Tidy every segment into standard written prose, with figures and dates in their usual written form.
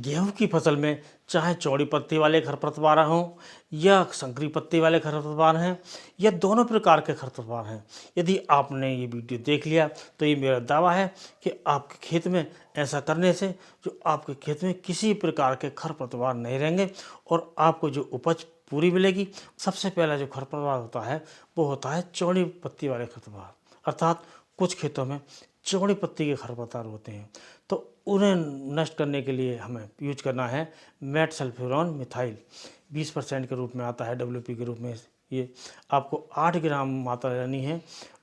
गेहूं की फसल में चाहे चौड़ी पत्ती वाले खरपतवार हों या संकरी पत्ती वाले खरपतवार हैं या दोनों प्रकार के खरपतवार हैं, यदि आपने ये वीडियो देख लिया तो ये मेरा दावा है कि आपके खेत में ऐसा करने से जो आपके खेत में किसी प्रकार के खरपतवार नहीं रहेंगे और आपको जो उपज पूरी मिलेगी। सबसे पहला जो खरपतवार होता है वो होता है चौड़ी पत्ती वाले खरपतवार, अर्थात कुछ खेतों में चौड़ी पत्ती के खरपतवार होते हैं, तो उन्हें नष्ट करने के लिए हमें यूज करना है मेट सल्फ्यूरॉन मिथाइल 20% के रूप में आता है WP के रूप में। ये आपको 8 ग्राम मात्रा लेनी है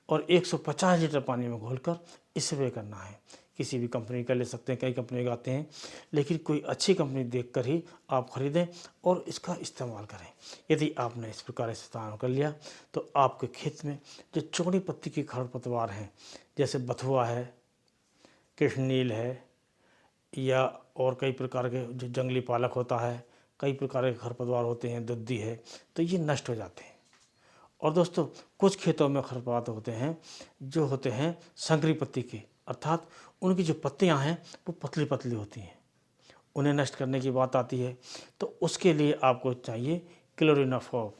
और 150 लीटर पानी में घोलकर स्प्रे करना है। किसी भी कंपनी का ले सकते हैं, कई कंपनी के आते हैं, लेकिन कोई अच्छी कंपनी देखकर ही आप खरीदें और इसका इस्तेमाल करें। यदि आपने इस प्रकार इस्तेमाल कर लिया तो आपके खेत में जो चौड़ी पत्ती के खरपतवार हैं, जैसे बथुआ है, कृष्णनील है या और कई प्रकार के जो जंगली पालक होता है, कई प्रकार के खरपतवार होते हैं, दुद्धी है, तो ये नष्ट हो जाते हैं। और दोस्तों, कुछ खेतों में खरपतवार होते हैं जो होते हैं संकरी पत्ती के, अर्थात उनकी जो पत्तियां हैं वो पतली पतली होती हैं। उन्हें नष्ट करने की बात आती है तो उसके लिए आपको चाहिए क्लोरिनाफॉप,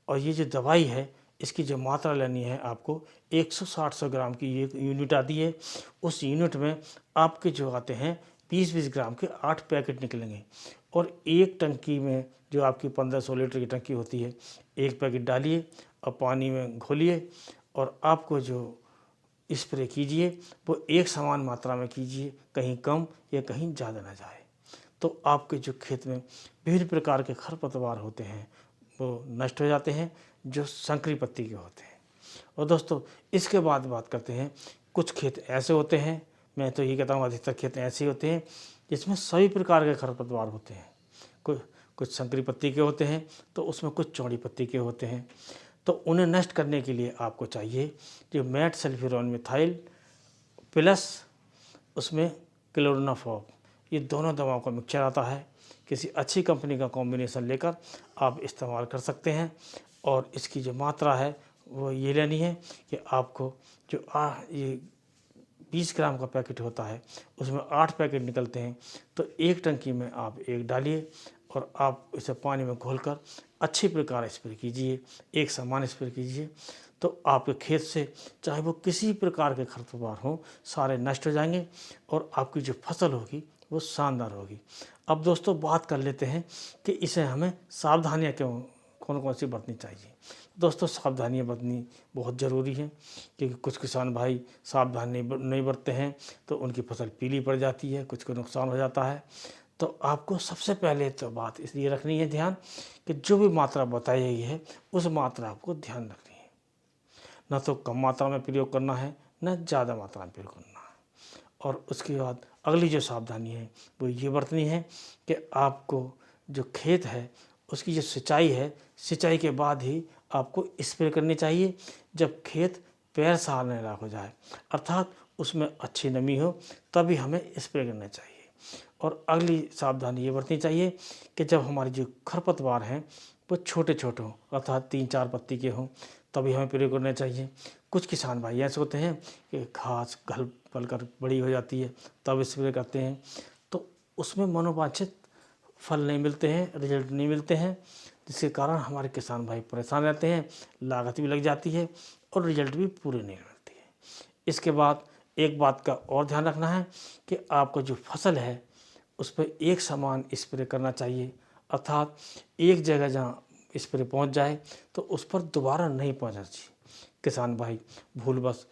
और ये जो दवाई है इसकी जो मात्रा लेनी है आपको 160 ग्राम की ये यूनिट आती है। उस यूनिट में आपके जो आते हैं 20-20 ग्राम के 8 पैकेट निकलेंगे और एक टंकी में जो आपकी 1500 लीटर की टंकी होती है, एक पैकेट डालिए और पानी में घोलिए और आपको जो स्प्रे कीजिए वो एक समान मात्रा में कीजिए, कहीं कम या कहीं ज़्यादा ना जाए। तो आपके जो खेत में विभिन्न प्रकार के खरपतवार होते हैं वो नष्ट हो जाते हैं जो संकरी पत्ती के होते हैं। और दोस्तों, इसके बाद बात करते हैं, कुछ खेत ऐसे होते हैं, मैं तो ये कहता हूँ अधिकतर खेत ऐसे होते हैं जिसमें सभी प्रकार के खरपतवार होते हैं। कुछ संकरी पत्ती के होते हैं तो उसमें कुछ चौड़ी पत्ती के होते हैं। तो उन्हें नष्ट करने के लिए आपको चाहिए जो मेट सल्फ्यूरॉन मिथाइल प्लस उसमें क्लोरोनाफॉप, ये दोनों दवाओं का मिक्सचर आता है। किसी अच्छी कंपनी का कॉम्बिनेशन लेकर आप इस्तेमाल कर सकते हैं और इसकी जो मात्रा है वो ये लेनी है कि आपको जो ये 20 ग्राम का पैकेट होता है उसमें 8 पैकेट निकलते हैं, तो एक टंकी में आप एक डालिए और आप इसे पानी में घोलकर अच्छी प्रकार स्प्रे कीजिए, एक समान स्प्रे कीजिए। तो आपके खेत से चाहे वो किसी प्रकार के खरपतवार हों सारे नष्ट हो जाएंगे और आपकी जो फसल होगी वो शानदार होगी। अब दोस्तों, बात कर लेते हैं कि इसे हमें सावधानियां कौन कौन सी बरतनी चाहिए। दोस्तों, सावधानियां बरतनी बहुत ज़रूरी है क्योंकि कुछ किसान भाई सावधानी नहीं बरतते हैं तो उनकी फसल पीली पड़ जाती है, कुछ को नुकसान हो जाता है। तो आपको सबसे पहले तो बात इसलिए रखनी है ध्यान कि जो भी मात्रा बताई गई है उस मात्रा आपको ध्यान रखनी है, न तो कम मात्रा में प्रयोग करना है न ज़्यादा मात्रा में प्रयोग करना है। और उसके बाद अगली जो सावधानी है वो ये बरतनी है कि आपको जो खेत है उसकी जो सिंचाई है, सिंचाई के बाद ही आपको स्प्रे करनी चाहिए जब खेत पैर सहारने लायक हो जाए, अर्थात उसमें अच्छी नमी हो तभी हमें स्प्रे करना चाहिए। और अगली सावधानी ये बरतनी चाहिए कि जब हमारे जो खरपतवार हैं वो छोटे छोटे हों, अर्थात 3-4 पत्ती के हों, तभी हमें प्रयोग करना चाहिए। कुछ किसान भाई ऐसे होते हैं कि घास घल पल कर बड़ी हो जाती है तब स्प्रे करते हैं, तो उसमें मनोवांछित फल नहीं मिलते हैं, रिजल्ट नहीं मिलते हैं, जिसके कारण हमारे किसान भाई परेशान रहते हैं, लागत भी लग जाती है और रिजल्ट भी पूरे नहीं मिलती है। इसके बाद एक बात का और ध्यान रखना है कि आपको जो फसल है उस पर एक समान स्प्रे करना चाहिए, अर्थात एक जगह जहाँ स्प्रे पहुँच जाए तो उस पर दोबारा नहीं पहुँचना चाहिए। किसान भाई भूलवश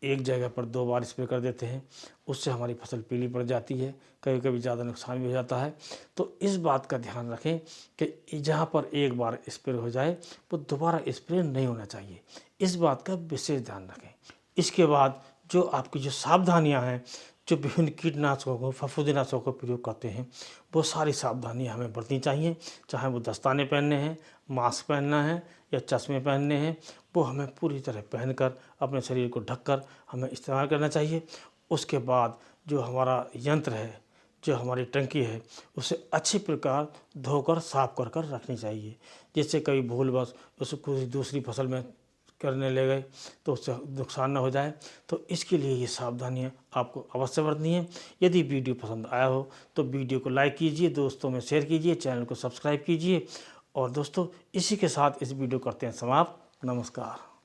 एक जगह पर 2 बार स्प्रे कर देते हैं, उससे हमारी फसल पीली पड़ जाती है, कभी कभी ज़्यादा नुकसान भी हो जाता है। तो इस बात का ध्यान रखें कि जहाँ पर एक बार स्प्रे हो जाए वो दोबारा स्प्रे नहीं होना चाहिए, इस बात का विशेष ध्यान रखें। इसके बाद जो आपकी जो सावधानियाँ हैं, जो विभिन्न कीटनाशकों को फफूंदीनाशकों का प्रयोग करते हैं वो सारी सावधानियाँ हमें बरतनी चाहिए, चाहे वो दस्ताने पहनने हैं, मास्क पहनना है या चश्मे पहनने हैं, वो हमें पूरी तरह पहनकर अपने शरीर को ढककर हमें इस्तेमाल करना चाहिए। उसके बाद जो हमारा यंत्र है, जो हमारी टंकी है, उसे अच्छी प्रकार धोकर साफ कर कर रखनी चाहिए, जिससे कभी भूलवश उसको किसी दूसरी फसल में करने ले गए तो उससे नुकसान न हो जाए। तो इसके लिए ये सावधानियाँ आपको अवश्य बरतनी है। यदि वीडियो पसंद आया हो तो वीडियो को लाइक कीजिए, दोस्तों में शेयर कीजिए, चैनल को सब्सक्राइब कीजिए। और दोस्तों, इसी के साथ इस वीडियो करते हैं समाप्त। नमस्कार।